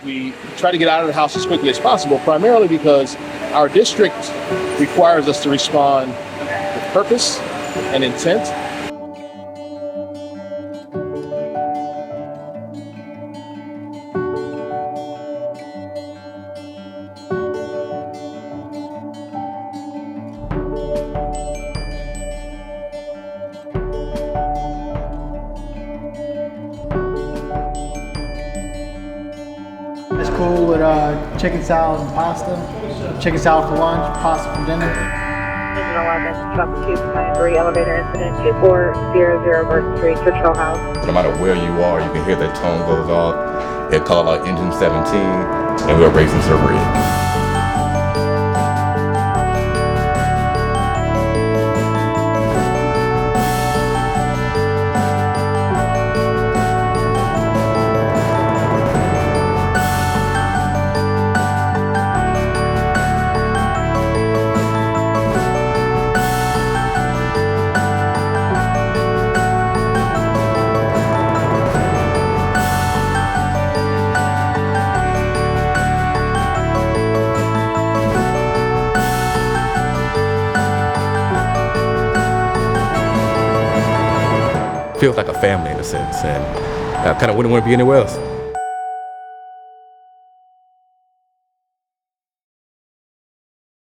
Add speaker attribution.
Speaker 1: We try to get out of the house as quickly as possible, primarily because our district requires us to respond with purpose and intent.
Speaker 2: It's cool with chicken salad and pasta. Chicken salad for lunch, pasta for dinner.
Speaker 3: Engine 11, Trump 293, elevator incident 2400 Burton Street, Churchill House.
Speaker 4: No matter where you are, you can hear that tone goes off. It called out engine 17, and we're racing to red. Feels like a family in a sense, and I kind of wouldn't want to be anywhere else.